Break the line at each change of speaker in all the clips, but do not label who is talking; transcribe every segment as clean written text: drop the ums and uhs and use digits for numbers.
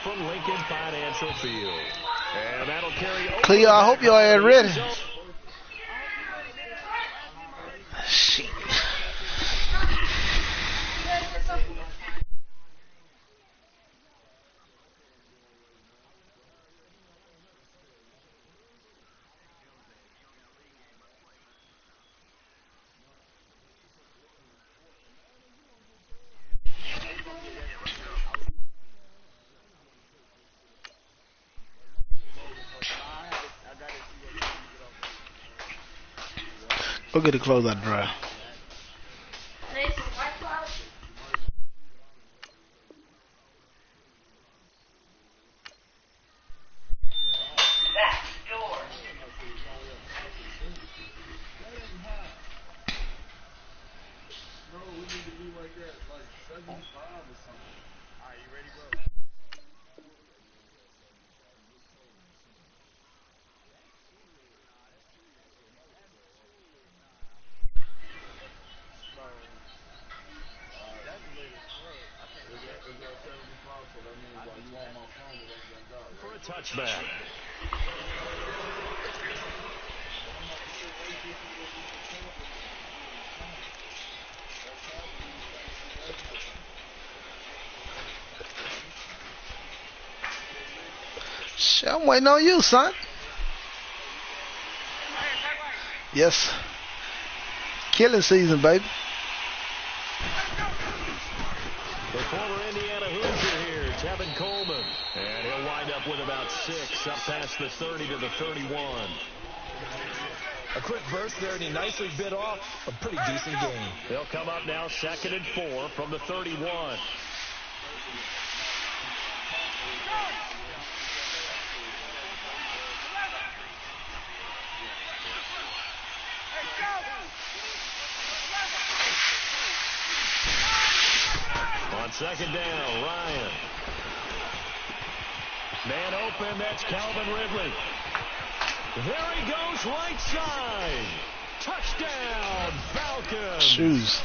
from Lincoln Financial Field. And that'll carry over.
Cleo, I hope y'all ain't ready. Shit. Go get the clothes out dry.
For a touchback.
Shit, I'm waiting on you, son. Yes. Killing season, baby.
The former Indiana Hoosier here, Tevin Coleman. And he'll wind up with about 6, up past the 30 to the 31.
A quick burst there, and he nicely bit off a pretty decent game.
They'll come up now 2nd and 4 from the 31. On 2nd down, Ryan. Man open, that's Calvin Ridley. There he goes, right side. Touchdown, Falcons.
Shoes.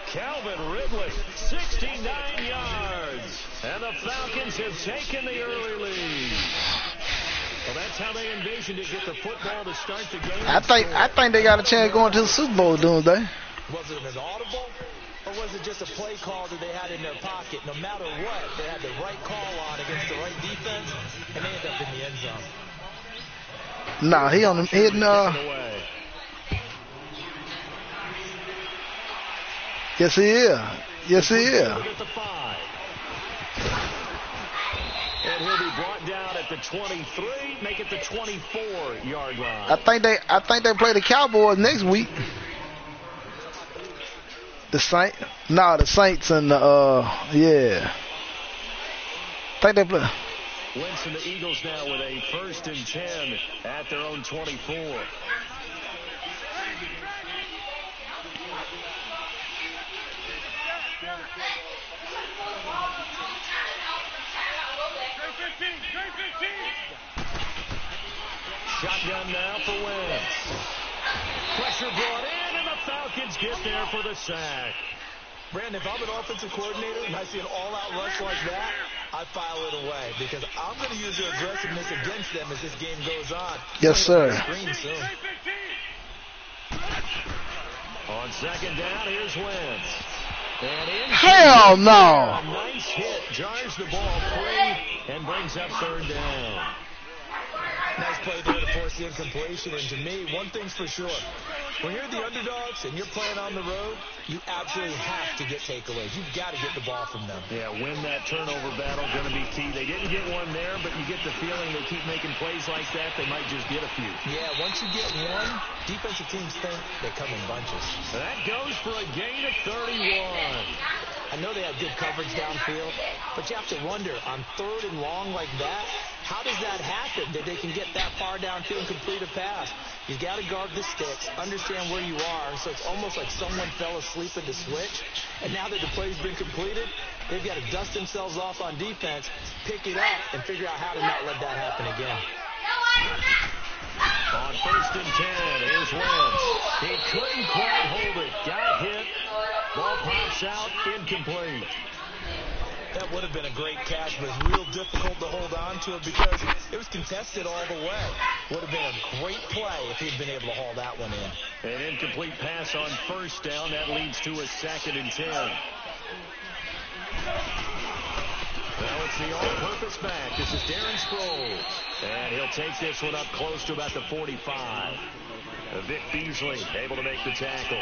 Calvin Ridley, 69 yards. And the Falcons have taken the early lead. Well, that's how they envisioned to get the football to start the game.
I think they got a chance going to the Super Bowl, Doomsday.
Was it an audible, or was it just a play call that they had in their pocket? No matter what, they had the right call on against the right defense, and they ended up in the end zone.
Nah, he on the hitting. Yes, he is. Yes, he is.
And he'll be brought down at the 23, make it the 24-yard line.
I think they play the Cowboys next week. The Saints and yeah. I think they play.
Wentz and the Eagles now with a 1st and 10 at their own 24. Shotgun now for Wentz. Pressure brought in, and the Falcons get there for the sack.
Brandon, if I'm an offensive coordinator and I see an all-out rush like that, I file it away because I'm going to use their aggressiveness against them as this game goes on.
Yes, sir.
On 2nd down, here's Wentz. And
hell no!
A nice hit, jars the ball free, and brings up 3rd down.
Nice play there to force the incompletion. And to me, one thing's for sure. When you're the underdogs and you're playing on the road, you absolutely have to get takeaways. You've got to get the ball from them.
Yeah, win that turnover battle, going to be key. They didn't get one there, but you get the feeling they keep making plays like that, they might just get a few.
Yeah, once you get one, defensive teams think they come in bunches.
That goes for a gain of 31.
I know they have good coverage downfield, but you have to wonder, on 3rd and long like that, how does that happen that they can get that far downfield and complete a pass? You got to guard the sticks, understand where you are, so it's almost like someone fell asleep at the switch, and now that the play's been completed, they've got to dust themselves off on defense, pick it up, and figure out how to not let that happen again.
On 1st and 10, here's Wentz. He couldn't quite hold it, got hit, ball pops out, incomplete.
That would have been a great catch, but his real difficult to hold on to it because it was contested all the way. Would have been a great play if he'd been able to haul that one in.
An incomplete pass on first down. That leads to a 2nd and 10. Now it's the all-purpose back. This is Darren Sproles. And he'll take this one up close to about the 45. Vic Beasley able to make the tackle.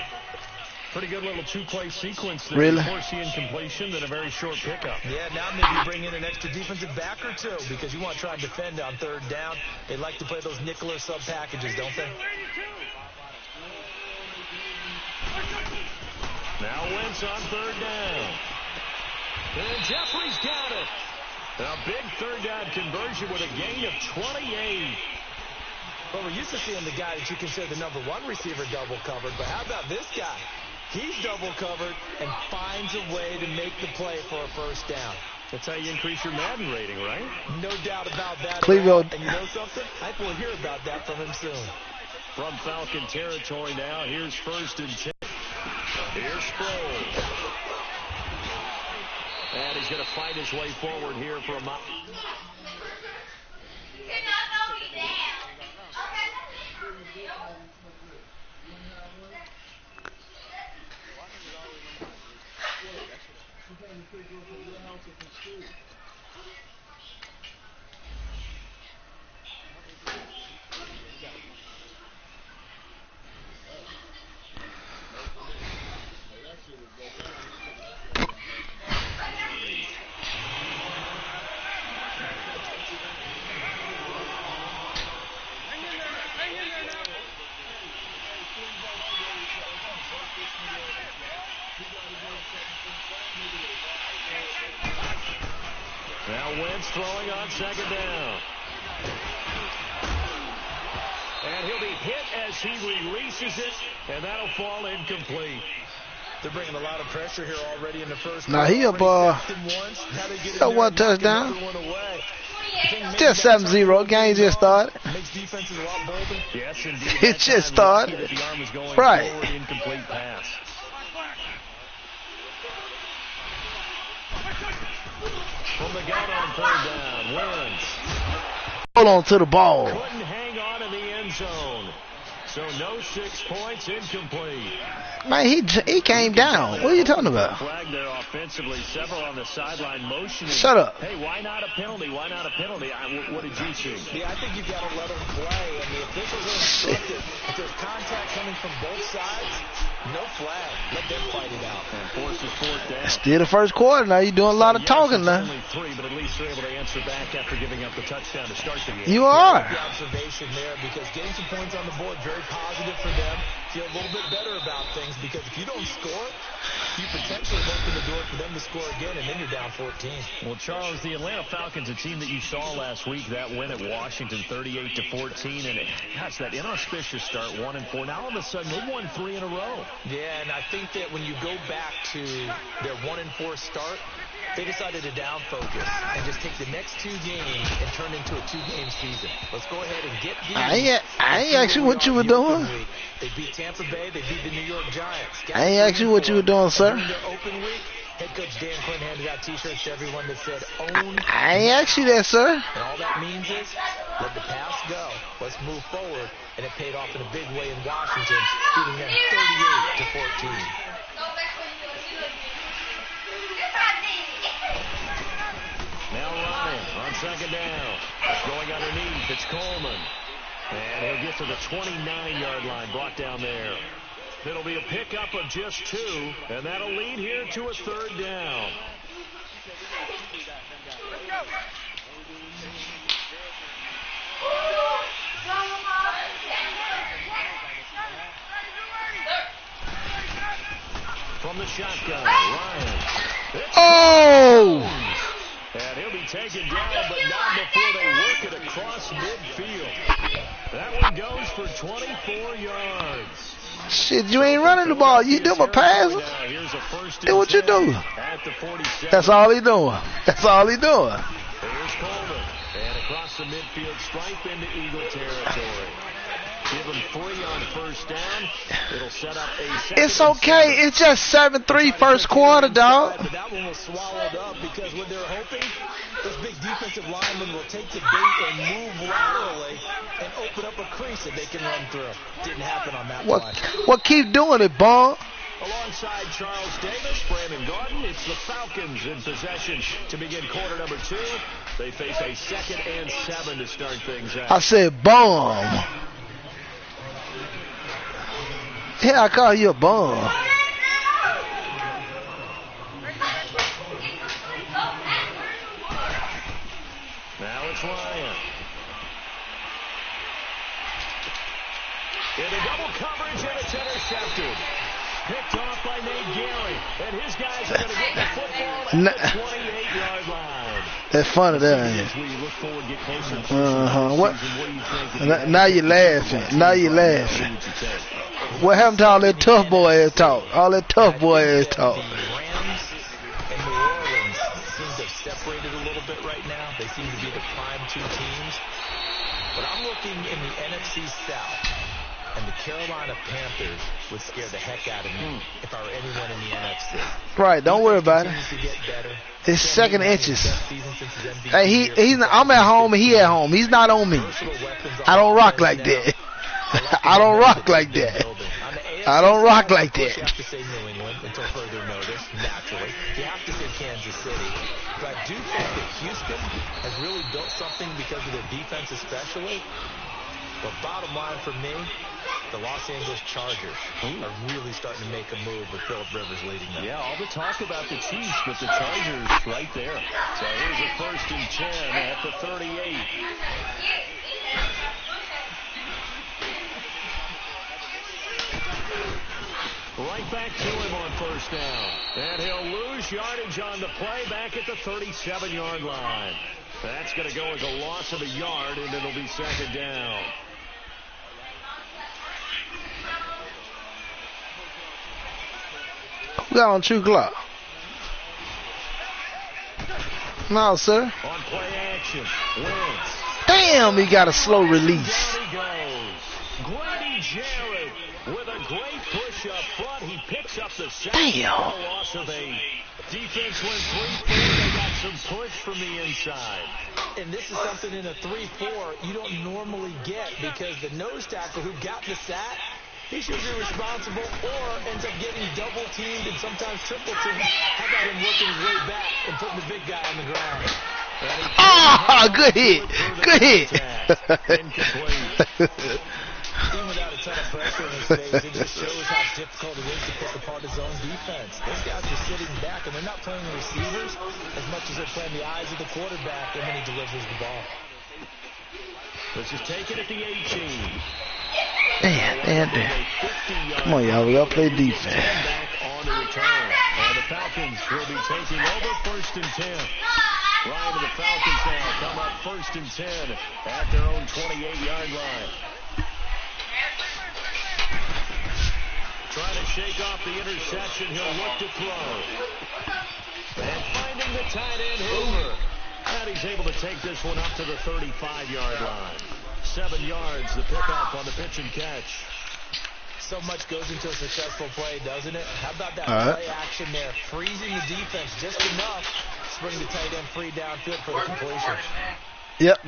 Pretty good little 2-play sequence there.
Really?
Force incompletion, then a very short pickup.
Yeah, now maybe bring in an extra defensive back or two because you want to try and defend on 3rd down. They like to play those nickel or sub packages, don't they?
Now Wentz on 3rd down. And Jeffrey's got it. A big 3rd down conversion with a gain of 28.
Well, we're used to seeing the guy that you consider the number 1 receiver double covered, but how about this guy? He's double covered and finds a way to make the play for a 1st down.
That's how you increase your Madden rating, right?
No doubt about that.
Cleveland.
And you know something? I think we'll hear about that from him soon.
From Falcon territory now, here's 1st and 10. Here's Sproles. And he's going to fight his way forward here for a mile. Now Wentz throwing on 2nd down. And he'll be hit as he releases it, and that'll fall incomplete.
They're bringing a lot of pressure here already in the first.
Now he up, got 1 touchdown. Just 7-0. Game just started.
Makes defenses a lot bolder.
Yes, indeed.
It just started.
The arm is going
Right.
forward, incomplete pass. From the gun on 3rd down, Wentz.
Hold on to the ball.
Couldn't hang on in the end zone. So no 6 points, incomplete.
Man, he came down. What are you talking about?
Flag there offensively, several on the sideline motioning.
Shut up.
Hey, why not a penalty? Why not a penalty? What did you see?
Yeah, I think you've got to let them play. And the officials are instructed. If there's contact coming from both sides, no flag. Let them fight it out.
And forces 4th down.
Still the first quarter. Now you're doing a lot of talking now.
Only 3, but at least they're able to answer back after giving up the touchdown to start the game.
You are.
The observation there because getting some points on the board, very positive for them. Feel a little bit better about things because if you don't score, you potentially open the door for them to score again, and then you're down 14.
Well, Charles, the Atlanta Falcons, a team that you saw last week, that win at Washington 38-14, and gosh, that inauspicious start, 1-4. Now all of a sudden they won 3 in a row.
Yeah, and I think that when you go back to their 1-4 start, they decided to down focus and just take the next 2 games and turn into a 2-game season. Let's go ahead and get these.
I ain't asked you what you were doing.
They beat Tampa Bay. They beat the New York Giants.
I ain't asked you what you were doing, sir.
Their open week, head coach Dan Quinn handed out T-shirts to everyone that said "Own."
I ain't asked you that, sir.
And all that means is let the past go. Let's move forward. And it paid off in a big way in Washington, beating them 38-14.
Now Ryan on 2nd down. Going underneath, it's Coleman. And he'll get to the 29-yard line, brought down there. It'll be a pickup of just 2, and that'll lead here to a 3rd down. From the shotgun, Ryan.
Oh!
And he'll be taken down, but not before they work it across midfield. That one goes for 24 yards.
Shit, you ain't running the ball. You doing a pass? Do what you do. That's all he doing. That's all he doing.
Here's Coleman. And across the midfield stripe into Eagle territory. Give him 3 on first down. It'll set up a second.
It's okay. It's just 7-3 first quarter, dog.
But that one was swallowed up because when they're hoping, those big defensive linemen will take the bait and move laterally and open up a crease that they can run through. Didn't happen on that play.
What keep doing it, Bond?
Alongside Charles Davis, Brandon Gordon, it's the Falcons in possession to begin quarter number 2. They face a 2nd and 7 to start things out.
I said bomb. Yeah, I call you a bomb.
Now it's Ryan. In the double coverage, and it's intercepted. Picked off by Nate Gary. And his guys are going to get the football at the 28-yard line.
That's funny, that ain't What? Now you're laughing. Now you're laughing. What happened to all that tough boy ass talk? All that tough boy ass talk.
Rams and New Orleans seem to have separated a little bit right now. They seem to be the prime 2 teams. But I'm looking in the NFC South. And the Carolina Panthers would scare the heck out of me if I were anyone in the NFC.
Right, don't worry about it. It's 2nd inches. Hey, I'm at home and he at home. He's not on me. I don't rock like that. I don't rock like that. I don't rock like that.
You have to say New England until further notice, naturally. You have to say Kansas City. But I do think that Houston has really built something because of their defense especially. But bottom line for me, the Los Angeles Chargers are really starting to make a move with Phillip Rivers leading them.
Yeah, all the talk about the Chiefs, but the Chargers right there. So here's a 1st and 10 at the 38. Right back to him on 1st down. And he'll lose yardage on the play back at the 37-yard line. That's going to go as a loss of a yard, and it'll be 2nd down.
Who got on True Clock? No, sir.
On play action, Wentz.
Damn, he got a slow release.
Down he goes. Grady Jarrett with a great push up front. He picks up the sack.
Damn.
A loss of 8. Defense went 3-4. They got some push from the inside.
And this is something in a 3-4 you don't normally get because the nose tackle who got the sack, he's usually responsible or ends up getting double teamed and sometimes triple teamed. How about him working his way back and putting the big guy on the ground?
Ah, good hit. Good hit.
Even without a ton of pressure in his face, it just shows how difficult it is to pick apart his own defense. Those guys are sitting back, and they're not playing the receivers as much as they're playing the eyes of the quarterback and when he delivers the ball.
This is taken at the 18.
Damn. Come on, y'all. We got to play defense.
Back on the return. And the Falcons will be taking over 1st and 10. Ryan and the Falcons now come up 1st and 10 at their own 28-yard line. Trying to shake off the interception. He'll look to throw. And finding the tight end, Hoover. And he's able to take this one up to the 35-yard line. 7 yards, the pickup on the pitch and catch.
So much goes into a successful play, doesn't it? How about that play action there? Freezing the defense just enough to bring the tight end free downfield for the completion.
Yep.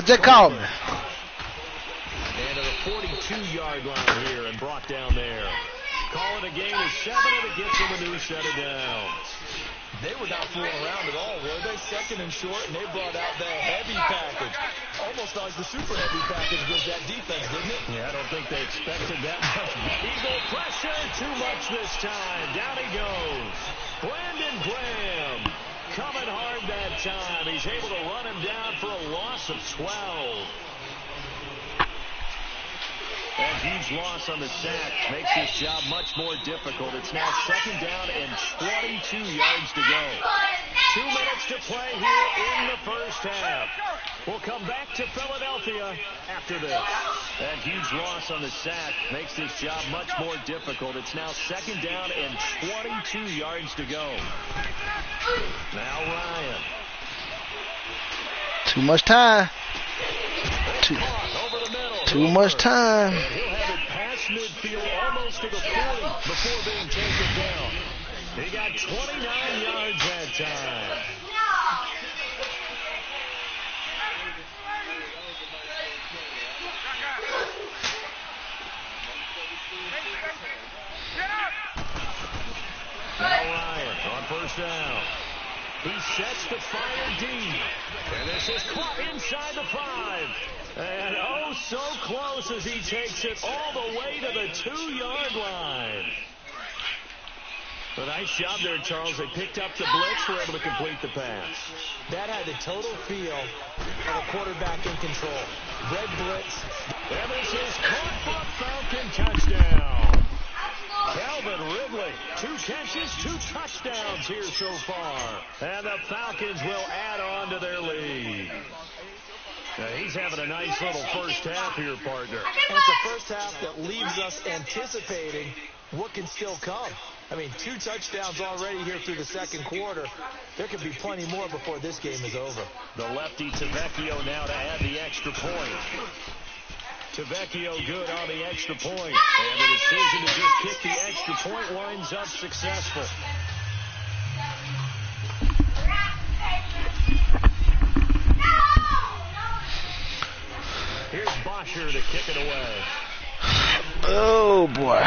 Jake Coleman.
And to the 42-yard line here and brought down there. Call it a gain of 7, and it gets him a new set of downs.
They were not fooling around at all, were they? 2nd and short, and they brought out the heavy package. Almost like the super heavy package was that defense, didn't it?
Yeah, I don't think they expected that much. Eagle pressure, too much this time. Down he goes. Brandon Graham coming hard that time. He's able to run him down for a loss of 12. A huge loss on the sack makes this job much more difficult. It's now 2nd down and 22 yards to go. 2 minutes to play here in the first half. We'll come back to Philadelphia after this. That huge loss on the sack makes this job much more difficult. It's now 2nd down and 22 yards to go. Now Ryan.
Too much time.
Over
Too much time.
He'll have it past midfield, almost to the 40 before being taken down. He got 29 yards that time. Now Ryan on first down. He sets the fire deep. And this is caught inside the 5. And oh, so close as he takes it all the way to the 2-yard line. A nice job there, Charles. They picked up the blitz, were able to complete the pass.
That had the total feel of a quarterback in control. Red blitz.
And this is caught for a Falcon touchdown. Calvin Ridley, 2 catches, 2 touchdowns here so far. And the Falcons will add on to their lead. Now he's having a nice little first half here, partner.
And it's a first half that leaves us anticipating what can still come. I mean, 2 touchdowns already here through the second quarter. There could be plenty more before this game is over.
The lefty Tavecchio now to add the extra point. Tavecchio good on the extra point. And the decision to just kick the extra point winds up successful. Here's Bosher to kick it away.
Oh, boy.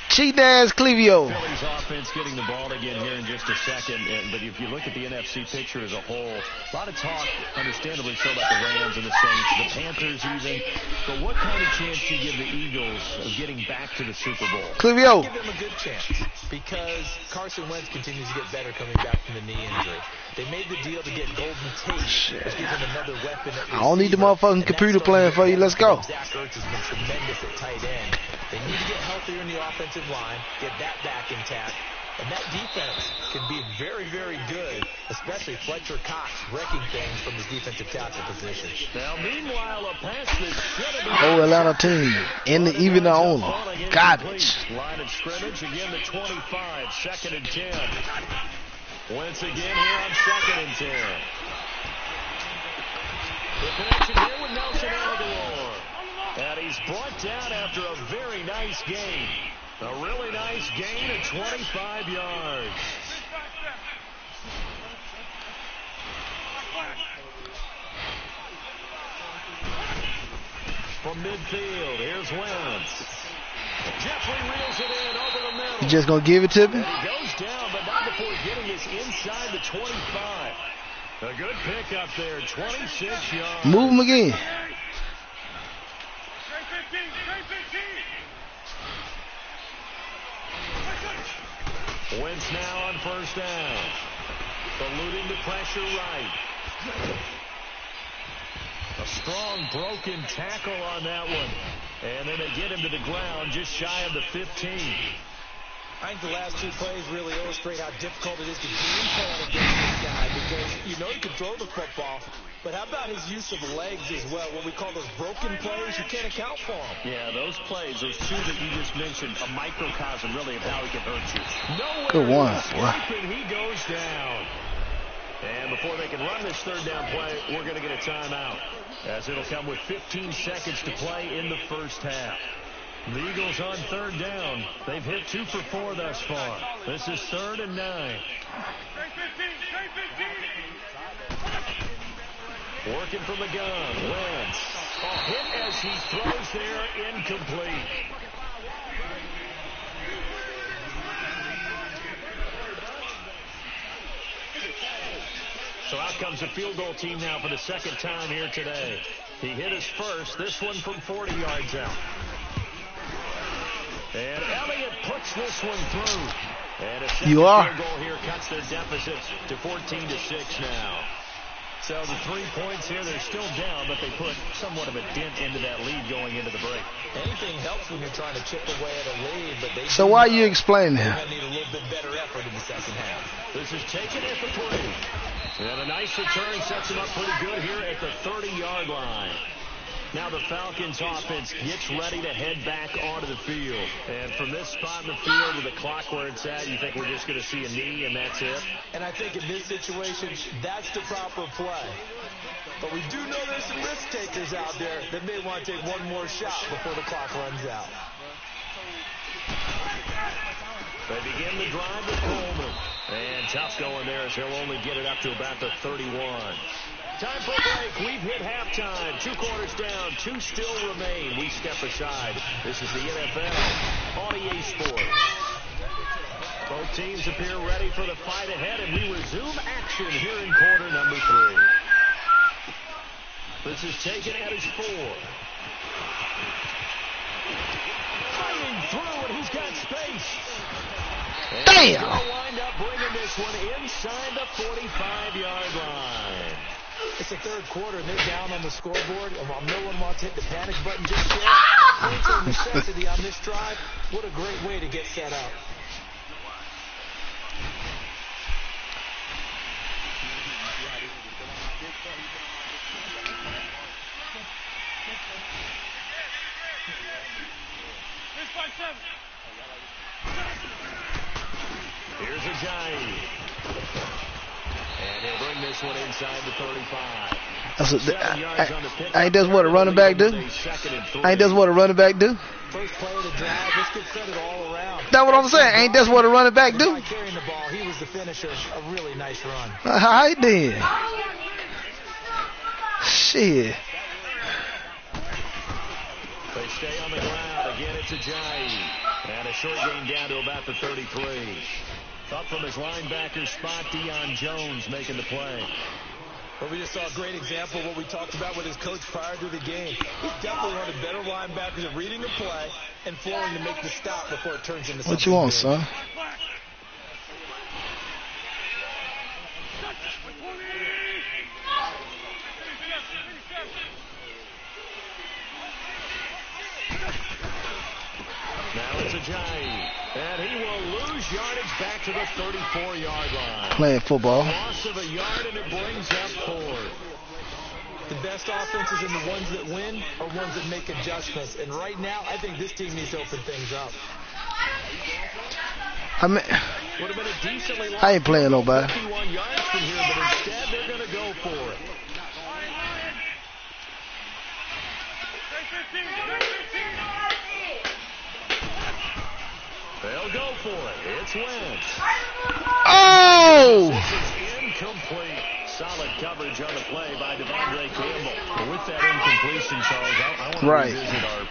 Cheating ass Clevio.
Philly's offense getting the ball again here in just a second. But if you look at the NFC picture as a whole, a lot of talk, understandably so, about the Rams and the Saints, the Panthers even. But what kind of chance do you give the Eagles of getting back to the Super Bowl?
Clevio.
Give them a good chance because Carson Wentz continues to get better coming back from the knee injury. They made the deal to get Golden Tate, which gives them another weapon.
I don't need the motherfucking computer playing for you. Let's go.
Zach Ertz has been tremendous at tight end. They need to get healthier in the offensive line, get that back intact. And that defense can be very, very good, especially Fletcher Cox wrecking things from his defensive tackle position.
Now, meanwhile, a pass that should have been...
Whole Atlanta team, and even the owner. Garbage.
Line of scrimmage, again the 25, 2nd and 10. Once again here on 2nd and 10. The connection here with Nelson Aguilar. And he's brought down after a very nice gain. A really nice gain of 25 yards. From midfield, here's Wentz. Jeffrey reels it in over the middle.
You just gonna give it to me?
And he goes down, but not before getting us inside the 25. A good pick up there, 26 yards.
Move him again.
Wentz now on first down. Eluding the pressure right. A strong broken tackle on that one. And then they get him to the ground just shy of the 15.
I think the last 2 plays really illustrate how difficult it is to game plan against this guy because you know he can throw the football, but how about his use of legs as well? What we call those broken plays, you can't account for them.
Yeah, those plays, those 2 that you just mentioned, a microcosm really of how he can hurt you. Nowhere
good one.
escaping, he goes down. And before they can run this 3rd down play, we're going to get a timeout as it'll come with 15 seconds to play in the first half. The Eagles on 3rd down. They've hit 2 for 4 thus far. This is 3rd and 9. Working from the gun. Wentz. A hit as he throws there, incomplete. So out comes the field goal team now for the 2nd time here today. He hit his first, this one from 40 yards out. And Elliott puts this one through. And a second
You are.
field goal here cuts their deficit to 14-6 now. So the 3 points here, they're still down, but they put somewhat of a dent into that lead going into the break.
Anything helps when you're trying to chip away at a lead, but they
So why are you explaining him?
need a little bit better effort in the second half.
This is taken at the 3. And a nice return sets him up pretty good here at the 30-yard line. Now the Falcons offense gets ready to head back onto the field. And from this spot in the field with the clock where it's at, you think we're just going to see a knee and that's it?
And I think in this situation, that's the proper play. But we do know there's some risk takers out there that may want to take one more shot before the clock runs out.
They begin the drive with Coleman. And tough going there as he'll only get it up to about the 31. Time for a break. We've hit halftime. 2 quarters down. 2 still remain. We step aside. This is the NFL on EA Sports. Both teams appear ready for the fight ahead, and we resume action here in quarter number 3. This is taken at his 4. Fighting through, and he's got space.
Damn!
Wind up bringing this one inside the 45-yard line.
It's the third quarter, and they're down on the scoreboard. And while no one wants to hit the panic button just yet, points are a necessity on this drive. What a great way to get set up.
Here's Ajayi. And he'll bring this one inside the 35.
Ain't that's what a running back do? Ain't that's what a running back do?
First play of the drive, let's give credit all around.
That's what I'm saying. Ain't that's what a running back do?
By carrying the ball, he was the finisher. A really nice run.
How he did? Shit.
They stay on the ground. Again, it's Ajayi. And a short gain down to about the 33. Up from his linebacker spot, Deion Jones making the play.
Well, we just saw a great example of what we talked about with his coach prior to the game. He's definitely one of the better linebackers at reading the play and flowing to make the stop before it turns into something.
What you want, son?
Now it's Ajayi, and he will lose yardage back to the 34-yard line.
Playing football.
Loss of a yard, and it brings up 4.
The best offenses and the ones that win are ones that make adjustments. And right now, I think this team needs to open things up.
I ain't playing nobody.
51 yards from here, but instead they're going to go for it. They'll go for it. It's Wentz.
Oh!
This is incomplete. Solid coverage on the play by Devondre Campbell. Well, with that incompletion, Charles, I want to revisit our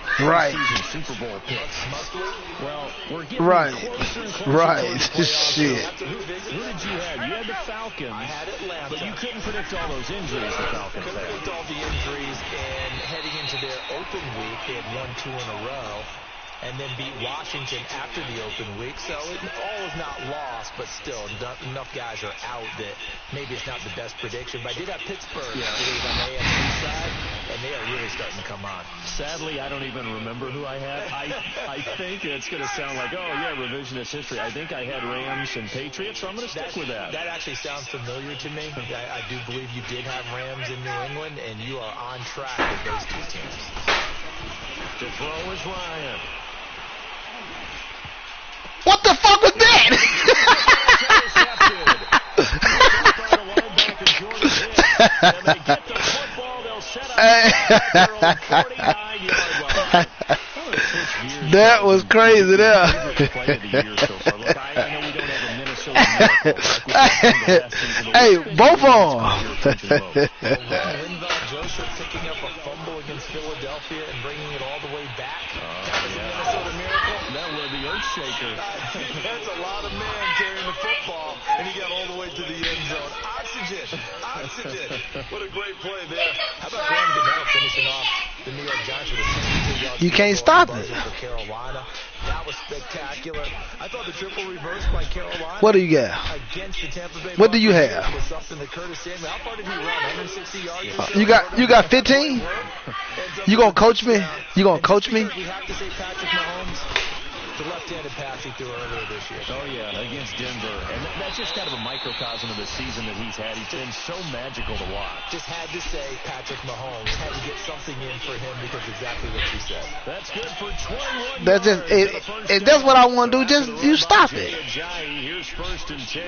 season Super Bowl picks. Well, we're getting closer and closer.
Shit.
Who did you have? You had the Falcons.
I had Atlanta.
But you couldn't predict all those injuries the Falcons
Couldn't predict all the injuries, and heading into their open week, they had won 2 in a row. And then beat Washington after the open week. So all is not lost, but still, enough guys are out that maybe it's not the best prediction. But I did have Pittsburgh on the AFC side, and they are really starting to come on.
Sadly, I don't even remember who I had. I think it's going to sound like, oh, yeah, revisionist history. I think I had Rams and Patriots, so I'm going to stick with that.
That actually sounds familiar to me. I do believe you did have Rams in New England, and you are on track with those 2 teams.
To throw is Ryan.
What the fuck was that? That was crazy there. Hey, both of them.
Joseph picking up a fumble against Philadelphia and bringing it all the way back. That was a Minnesota miracle.
That was the earth shaker.
That's a lot of men carrying the football, and he got all the way to the end zone. Oxygen. What a great play there. How about Graham Gano finishing off the New York Giants with a 62-yard
You can't stop it.
for Carolina. That was spectacular. I thought the triple reverse by Carolina.
What do you got?
Against the Tampa Bay
What do you have?
was something that Curtis Samuel. How far did he run? 160 yards.
You got 15? You gonna coach me? You gonna coach me?
We have to say Patrick Mahomes. The left-handed pass he threw earlier this year.
Oh, yeah, against Denver. And that's just kind of a microcosm of the season that he's had. He's been so magical to watch.
Just had to say Patrick Mahomes had to get something in for him because exactly what you said.
That's good for 21
That's just that's what I want to do. Just you stop it.
Here's 1st and 10.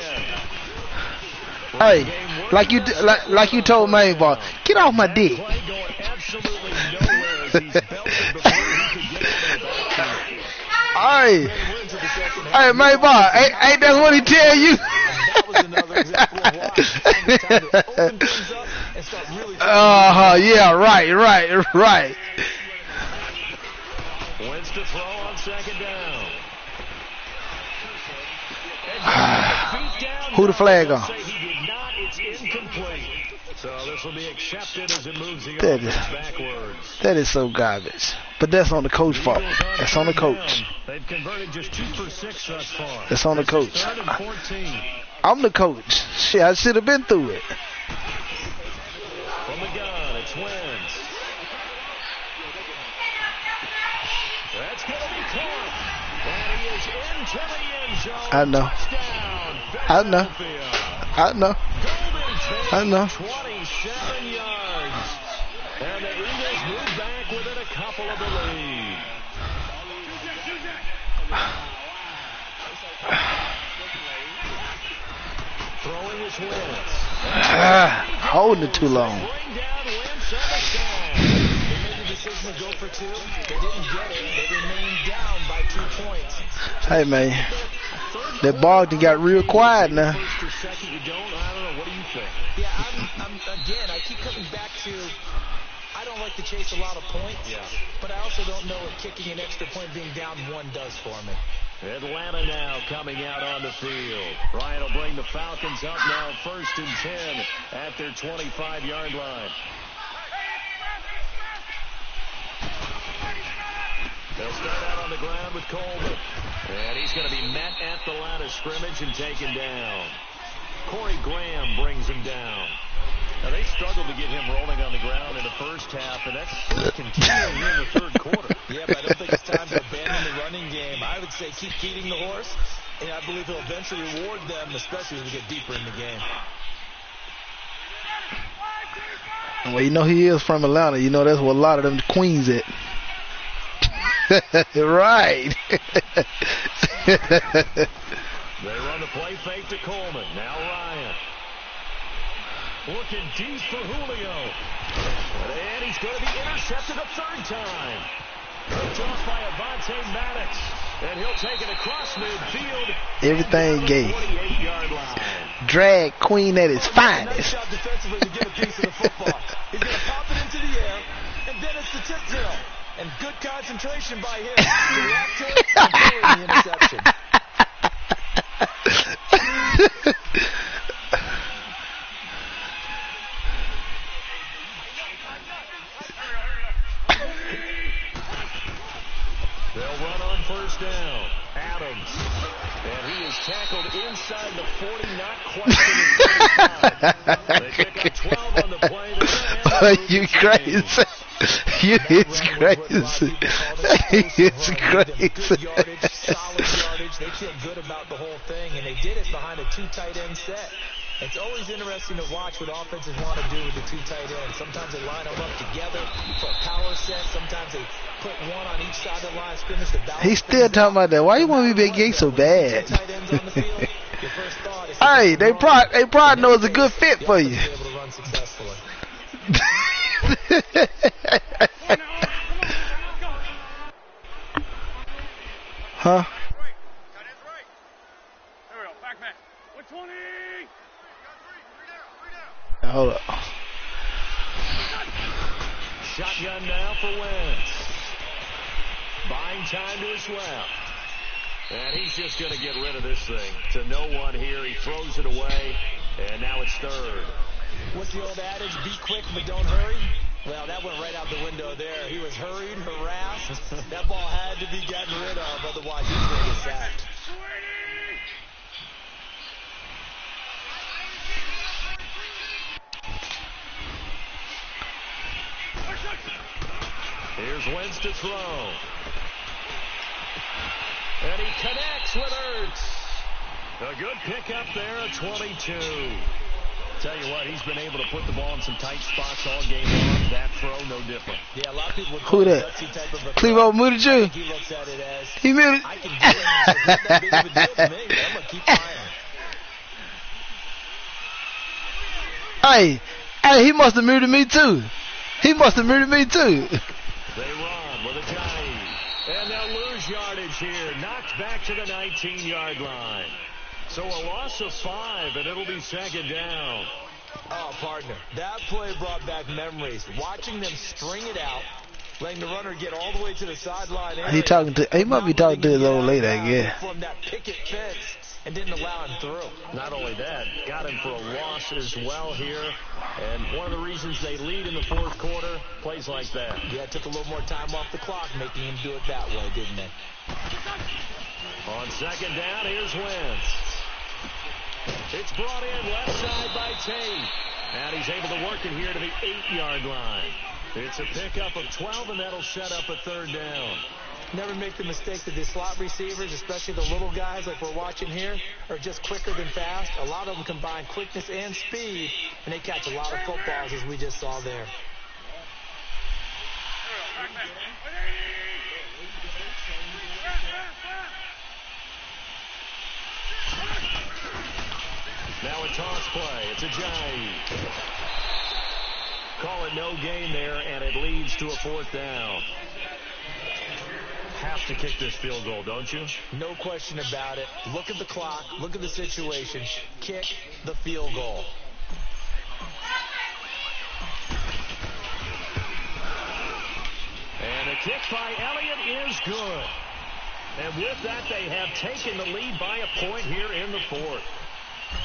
Hey, like you told Mayball, get off my dick. Hey, Mayball, ain't that what he tell you? Yeah, right.
Wins to throw on 2nd down.
Who the flag on?
It's incomplete. So this will be accepted as it moves the offense backwards.
That is so garbage. But that's on the coach fault. That's on the coach.
They've converted just 2 for 6 thus far.
That's on the coach.
3rd and 14.
I'm the coach. Shit, I should have been through it.
From the gun, it's Wentz. That's going to be caught. And he is into the end zone.
I know.
Golden 27 yards. And the Eagles move back within a couple of the lead. Throwing his Wentz.
Holding it too long.
Bring down Wentz on the side. They made the decision to go for 2. They didn't get it. They remained down by 2 points.
Hey, man. That Bogdan got real quiet now.
First or second, you don't. I don't know. What do you think?
Yeah, again, I keep coming back to, I don't like to chase a lot of points, but I also don't know what kicking an extra point being down 1 does for me.
Atlanta now coming out on the field. Ryan will bring the Falcons up now 1st and 10 at their 25-yard line. They'll start out on the ground with Coleman. And he's going to be met at the line of scrimmage and taken down. Corey Graham brings him down. Now, they struggled to get him rolling on the ground in the first half, and that's continuing here in the 3rd quarter.
Yeah, but I don't think it's time to abandon the running game. I would say keep feeding the horse, and I believe he'll eventually reward them, especially as we get deeper in the game.
Well, you know he is from Atlanta. You know that's where a lot of them queens at. Right.
They run the play fake to Coleman. Now Ryan. Looking deep for Julio. And he's going to be intercepted a 3rd time. Picked off by Avonte Maddox. And he'll take it across midfield.
Everything gay.
48-yard line.
Drag queen at its finest.
Nice job defensively to get a piece of the football. He's going to pop it into the air, and then it's the tip drill. And good concentration by him to react to it and throw the interception.
They'll run on 1st down. Adams. And he is tackled inside the 40, not quite to the 35. They pick up 12 on the play.
You crazy. You is crazy. It's crazy.
Good yardage, solid yardage. They feel good about the whole thing, and they did it behind a 2 tight end set. It's always interesting to watch what offenses want to do with the 2 tight ends. Sometimes they line them up together for a power set. Sometimes they put one on each side of the line of scrimmage.
He's still talking about that. Why you want me to be gay so bad? Hey, they probably know it's a good fit for you. Huh? Hold up.
Shotgun now for Wentz. Buying time to his left. And he's just going to get rid of this thing. To no one here. He throws it away. And now it's 3rd.
What's the old adage? Be quick, but don't hurry. Well, that went right out the window there. He was hurried, harassed. That ball had to be gotten rid of. Otherwise, he's going to get sacked. Here's
Wentz to throw. And he connects with Ertz. A good pickup there at 22. Tell you what, he's been able to put the ball in some tight spots all game long. That throw, no different.
Yeah, a lot of people would
Who that? Clevo muted you?
He looks at it as,
he muted.
I can do it. It's not that big of a deal to me. I'm going to keep firing.
Hey, he must have muted me too. He must have muted me too.
They run with a Ajayi. And they'll lose yardage here. Knocked back to the 19-yard line. So a loss of 5, and it'll be second down.
Oh, partner, that play brought back memories. Watching them string it out, letting the runner get all the way to the sideline.
He might be talking to his old lady, I guess.
From that picket fence and didn't allow him through.
Not only that, got him for a loss as well here. And one of the reasons they lead in the fourth quarter, plays like that.
Yeah, it took a little more time off the clock, making him do it that way, didn't it?
On second down, here's Wentz. It's brought in left side by Tate. And he's able to work it here to the 8-yard line. It's a pickup of 12, and that'll set up a third down.
Never make the mistake that the slot receivers, especially the little guys like we're watching here, are just quicker than fast. A lot of them combine quickness and speed, and they catch a lot of footballs, as we just saw there.
Now a toss play. It's Ajayi. Call it no gain there, and it leads to a fourth down. Have to kick this field goal, don't you?
No question about it. Look at the clock. Look at the situation. Kick the field goal.
And a kick by Elliott is good. And with that, they have taken the lead by a point here in the fourth.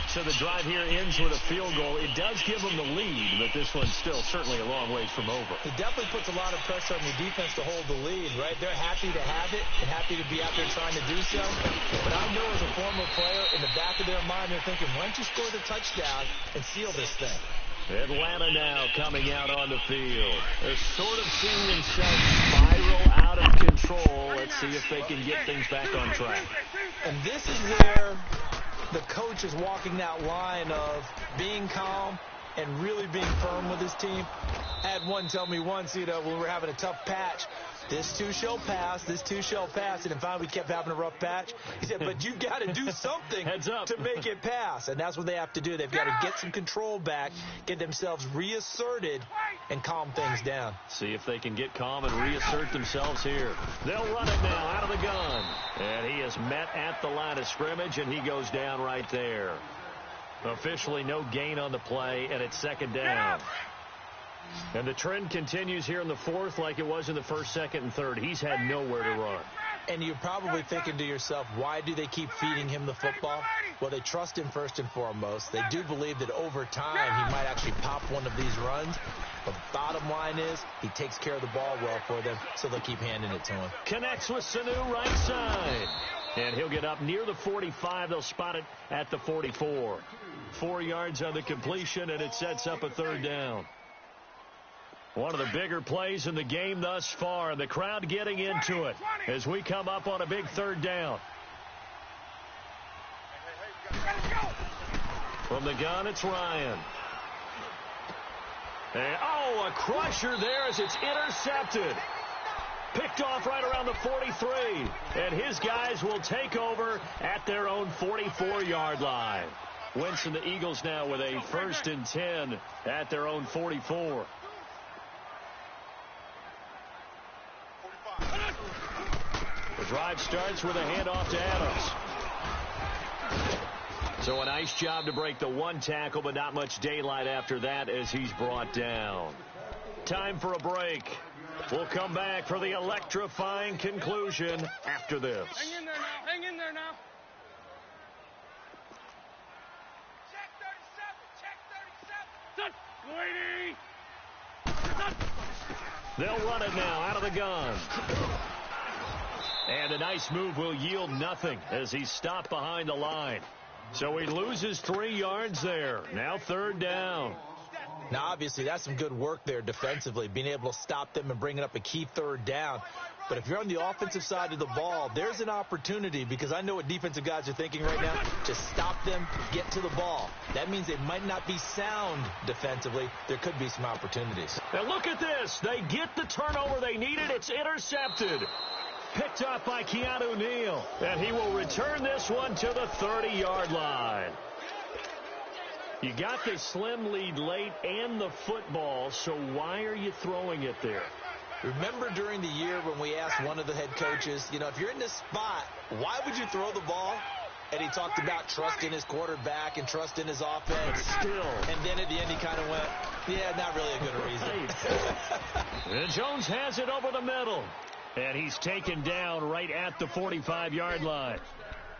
So the drive here ends with a field goal. It does give them the lead, but this one's still certainly a long ways from over.
It definitely puts a lot of pressure on your defense to hold the lead, right? They're happy to have it and happy to be out there trying to do so. But I know as a former player, in the back of their mind, they're thinking, why don't you score the touchdown and seal this thing?
Atlanta now coming out on the field. They're sort of seeing themselves spiral out of control. Let's see if they can get things back on track.
And this is where the coach is walking that line of being calm and really being firm with his team. I had one tell me once, when we were having a tough patch, this too shall pass, this too shall pass. And finally we kept having a rough patch. He said, but you got to do something to make it pass. And that's what they have to do. They've got to get some control back, get themselves reasserted, and calm things down.
See if they can get calm and reassert themselves here. They'll run it now out of the gun. And he is met at the line of scrimmage, and he goes down right there. Officially no gain on the play, and it's second down. And the trend continues here in the fourth like it was in the first, second, and third. He's had nowhere to run.
And you're probably thinking to yourself, why do they keep feeding him the football? Well, they trust him first and foremost. They do believe that over time he might actually pop one of these runs. But bottom line is, he takes care of the ball well for them, so they'll keep handing it to him.
Connects with Sanu right side. And he'll get up near the 45. They'll spot it at the 44. 4 yards on the completion, and it sets up a third down. One of the bigger plays in the game thus far. The crowd getting into it as we come up on a big third down. From the gun, it's Ryan. And, a crusher there as it's intercepted. Picked off right around the 43. And his guys will take over at their own 44-yard line. Wentz and the Eagles now with a 1st and 10 at their own 44. The drive starts with a handoff to Adams. So a nice job to break the one tackle, but not much daylight after that as he's brought down. Time for a break. We'll come back for the electrifying conclusion after this.
Hang in there now. Hang in there now. Check 37.
They'll run it now out of the gun. And a nice move will yield nothing as he's stopped behind the line. So he loses 3 yards there. Now third down.
Now, obviously, that's some good work there defensively, being able to stop them and bringing up a key third down. But if you're on the offensive side of the ball, there's an opportunity, because I know what defensive guys are thinking right now. Just stop them, get to the ball. That means they might not be sound defensively. There could be some opportunities.
Now look at this. They get the turnover they needed. It's intercepted. Picked up by Keanu Neal. And he will return this one to the 30-yard line. You got the slim lead late and the football, so why are you throwing it there?
Remember during the year when we asked one of the head coaches, if you're in this spot, why would you throw the ball? And he talked about trust in his quarterback and trust in his offense.
Still.
And then at the end he kind of went, yeah, not really a good reason.
And Jones has it over the middle. And he's taken down right at the 45-yard line.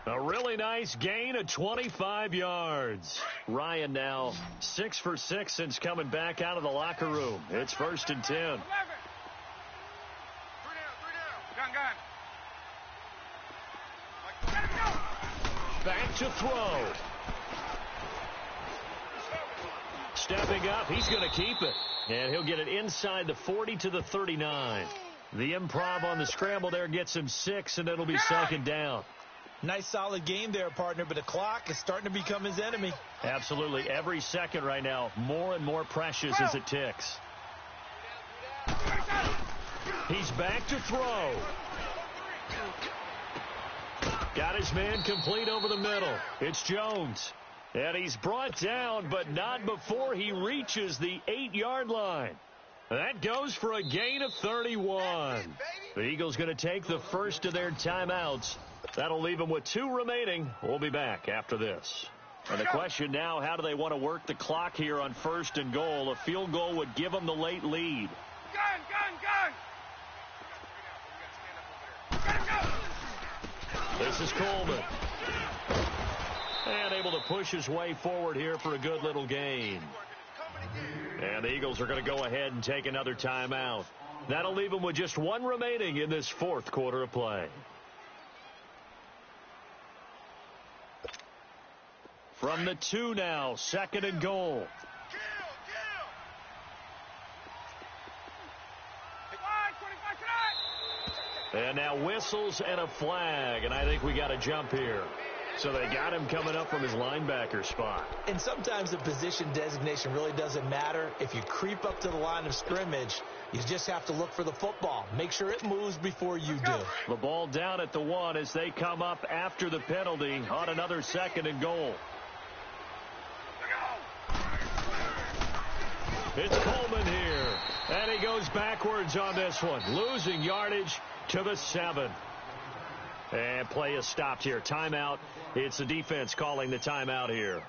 A really nice gain of 25 yards. Ryan now 6 for 6 since coming back out of the locker room. It's 1st and 10.
11. 3 down. Gun.
Back to throw. Stepping up, he's going to keep it. And he'll get it inside the 40 to the 39. The improv on the scramble there gets him 6, and it'll be 2nd down.
Nice solid game there, partner, but the clock is starting to become his enemy.
Absolutely. Every second right now, more and more precious as it ticks. He's back to throw. Got his man complete over the middle. It's Jones. And he's brought down, but not before he reaches the 8-yard line. That goes for a gain of 31. The Eagles going to take the first of their timeouts. That'll leave them with 2 remaining. We'll be back after this. And the question now, how do they want to work the clock here on 1st and goal? A field goal would give them the late lead. This is Coleman. And able to push his way forward here for a good little gain. And the Eagles are going to go ahead and take another timeout. That'll leave them with just 1 remaining in this 4th quarter of play. From the 2 now, 2nd and goal. And now whistles and a flag, and I think we got a jump here. So they got him coming up from his linebacker spot.
And sometimes the position designation really doesn't matter. If you creep up to the line of scrimmage, you just have to look for the football. Make sure it moves before you do.
The ball down at the 1 as they come up after the penalty on another 2nd and goal. It's Coleman here. And he goes backwards on this one. Losing yardage to the 7. And play is stopped here. Timeout. It's the defense calling the timeout here.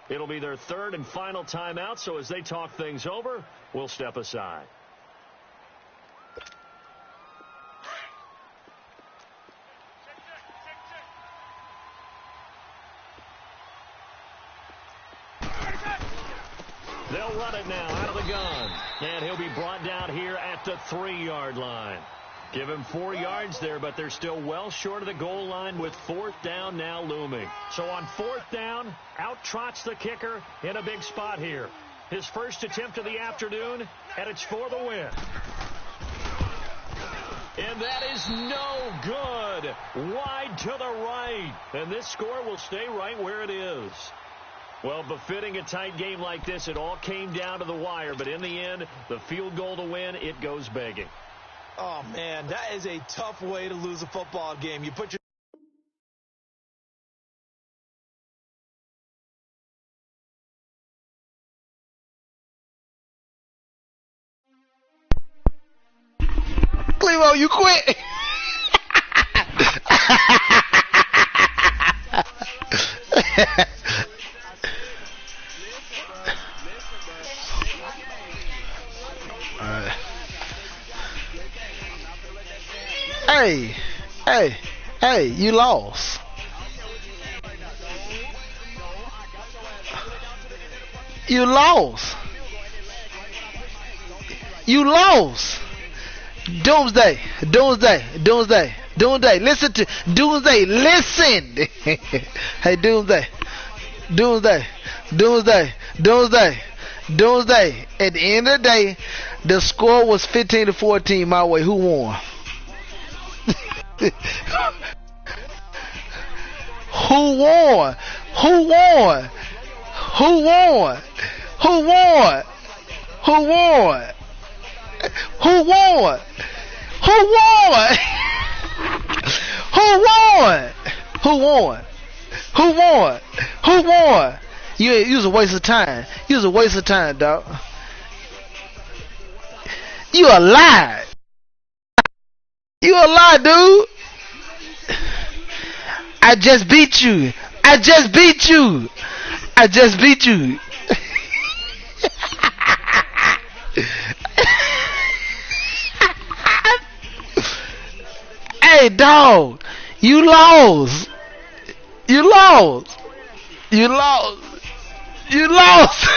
It'll be their 3rd and final timeout, so as they talk things over, we'll step aside. They'll run it now out of the gun. And he'll be brought down here at the 3-yard line. Give him 4 yards there, but they're still well short of the goal line with 4th down now looming. So on 4th down, out trots the kicker in a big spot here. His first attempt of the afternoon, and it's for the win. And that is no good. Wide to the right. And this score will stay right where it is. Well, befitting a tight game like this, it all came down to the wire. But in the end, the field goal to win, it goes begging.
Oh, man, that is a tough way to lose a football game. You put your
Clemo, you quit. Hey, you lost. You lost. Doomsday. Listen to Doomsday. Listen. Hey, Doomsday. Doomsday. At the end of the day, the score was 15-14 my way. Who won? Who won? Who won? Who won? Who won? Who won? Who won? Who won? Who won? Who won? Who won? Who won? You was a waste of time. You was a waste of time, dog. You a lie. You a lie, dude. I just beat you. I just beat you. I just beat you. Hey, dog. You lost. You lost. You lost. You lost.